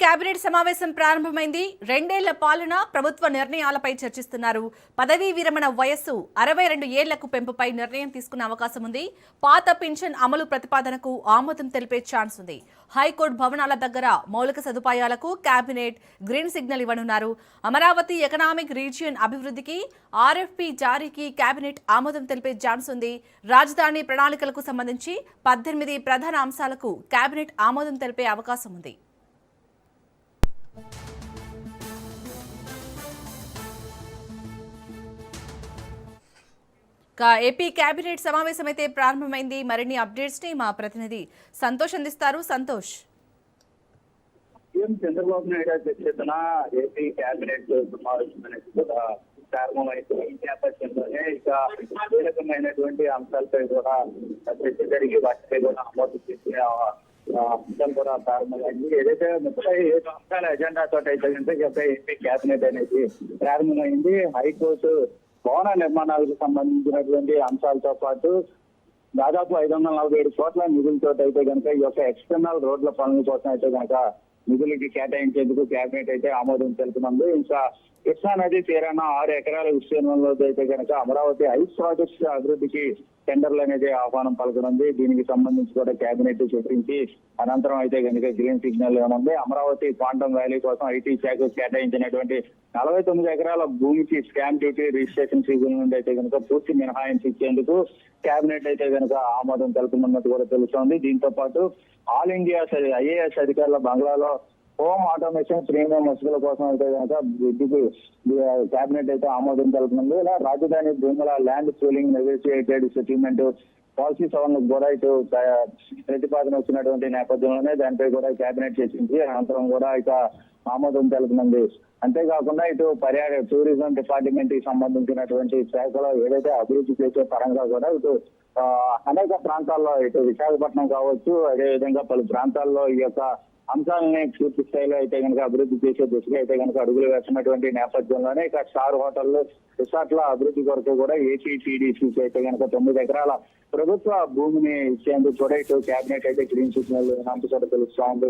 Cabinet సమావేశం ప్రారంభమైంది. 2 ఏళ్ల పాలన, ప్రభుత్వ నిర్ణయాలపై చర్చిస్తున్నారు. పదవీ విరమణ వయస్సు 62 ఏళ్లకు పెంపుపై నిర్ణయం తీసుకునే అవకాశం ఉంది. పాత పింఛన్ అమలు ప్రతిపాదనకు ఆమోదం తెలిపే ఛాన్స్ ఉంది. హైకోర్టు భవనాల దగ్గర మౌలిక సదుపాయాలకు కేబినెట్ గ్రీన్ సిగ్నల్ ఇవ్వనున్నారు. అమరావతి ఎకనామిక్ రీజియన్ అభివృద్ధికి ఆర్ఎఫ్పి జారీకి కేబినెట్ ఆమోదం తెలిపే ఛాన్స్ ఉంది. రాజధాని ప్రణాళికలకు సంబంధించి 18 ప్రధాన అంశాలకు కేబినెట్ ఆమోదం తెలిపే అవకాశం ఉంది. ఏపీ కేబినెట్ సమావేశం అయితే ప్రారంభమైంది. మరిన్ని అప్డేట్స్ ని మా ప్రతినిధి సంతోష్ అందిస్తారు. సంతోష్, చంద్రబాబు నాయుడు అధ్యక్షతన ఏపీ కేబినెట్ సమావేశం అనేది కూడా ప్రారంభమైంది. ఈ నేపథ్యంలోనే ఇక కీలకమైనటువంటి అంశాలపై కూడా చర్చ జరిగి వాటిపై కూడా ఆమోదం తీసుకునే అంశం కూడా ప్రారంభమైంది. ఏదైతే 37 అంశాల ఎజెండాతో అయితే కనుక ఏపీ కేబినెట్ అనేది ప్రారంభమైంది. హైకోర్టు భవన నిర్మాణాలకు సంబంధించినటువంటి అంశాలతో పాటు దాదాపు 547 కోట్ల నిధులతో అయితే కనుక ఈ యొక్క ఎక్స్టర్నల్ రోడ్ల పనుల కోసం అయితే కనుక నిధులకి కేటాయించేందుకు కేబినెట్ అయితే ఆమోదం తెలుపుతుంది. ఇంకా కృష్ణా నది తీరాన 6 ఎకరాల విస్తీర్ణంలో అయితే కనుక అమరావతి 5 ప్రాజెక్ట్స్ అభివృద్ధికి టెండర్లు అనేది ఆహ్వానం పలకనుంది. దీనికి సంబంధించి కూడా కేబినెట్ చర్చించి అనంతరం అయితే కనుక గ్రీన్ సిగ్నల్ ఇవ్వనుంది. అమరావతి క్వాంటమ్ వ్యాలీ కోసం ఐటీ శాఖకు కేటాయించినటువంటి 49 ఎకరాల భూమికి స్టాంప్ డ్యూటీ రిజిస్ట్రేషన్ ఫీజుల నుండి అయితే కనుక పూర్తి మినహాయించి ఇచ్చేందుకు కేబినెట్ అయితే కనుక ఆమోదం తెలుపుతున్నట్టు కూడా తెలుస్తోంది. దీంతో పాటు ఆల్ ఇండియా ఐఏఎస్ అధికారుల బంగ్లాలో హోమ్ ఆటోమేషన్ ప్రీమియం వసతుల కోసం అయితే కనుక వీటికి కేబినెట్ అయితే ఆమోదం తెలుపుతుంది. ఇలా రాజధాని భూముల land pooling negotiated settlement policy సవరణకు కూడా ఇటు ప్రతిపాదన వచ్చినటువంటి నేపథ్యంలోనే దానిపై కూడా కేబినెట్ చర్చించి అనంతరం కూడా ఇక ఆమోదం తెలుపుతుంది. అంతేకాకుండా ఇటు టూరిజం డిపార్ట్మెంట్ కి సంబంధించినటువంటి శాఖలో ఏదైతే అభివృద్ధి చేసే పరంగా కూడా ఇటు అనేక ప్రాంతాల్లో ఇటు విశాఖపట్నం కావచ్చు, అదేవిధంగా పలు ప్రాంతాల్లో ఈ యొక్క అంశాలని పూర్తి స్థాయిలో అయితే కనుక అభివృద్ధి చేసే దిశగా అయితే కనుక అడుగులు వేస్తున్నటువంటి నేపథ్యంలోనే ఇక స్టార్ హోటళ్లు, రిసార్ట్ల అభివృద్ధి కొరకు కూడా ఏపీటీడీసీకి అయితే కనుక 9 ఎకరాల ప్రభుత్వ భూమిని ఇచ్చేందుకు కూడా ఇటు కేబినెట్ అయితే గ్రీన్ సిగ్నల్ కూడా తెలుస్తా ఉంది.